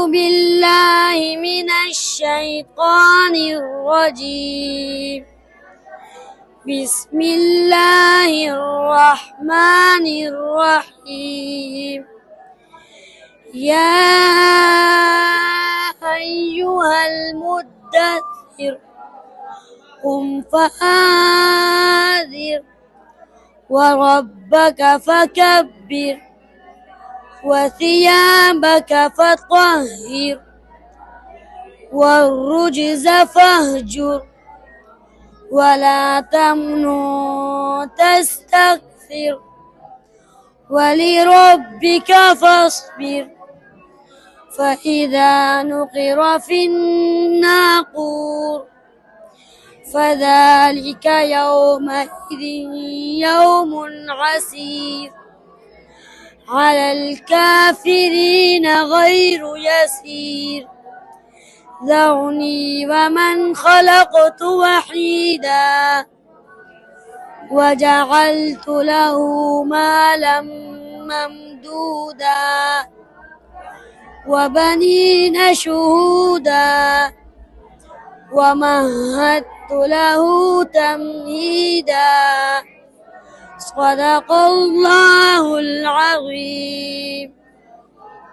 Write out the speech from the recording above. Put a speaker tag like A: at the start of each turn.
A: بالله من الشيطان الرجيم. بسم الله الرحمن الرحيم. يا أيها المدثر قم فأنذر وربك فكبر وثيابك فطهر والرجز فاهجر ولا تمنن تستكثر ولربك فاصبر. فإذا نقر في الناقور فذلك يومئذ يوم عسير على الكافرين غير يسير. ذرني ومن خلقت وحيدا وجعلت له مالا ممدودا وبنين شهودا ومهدت له تمهيدا. صدق الله العظيم.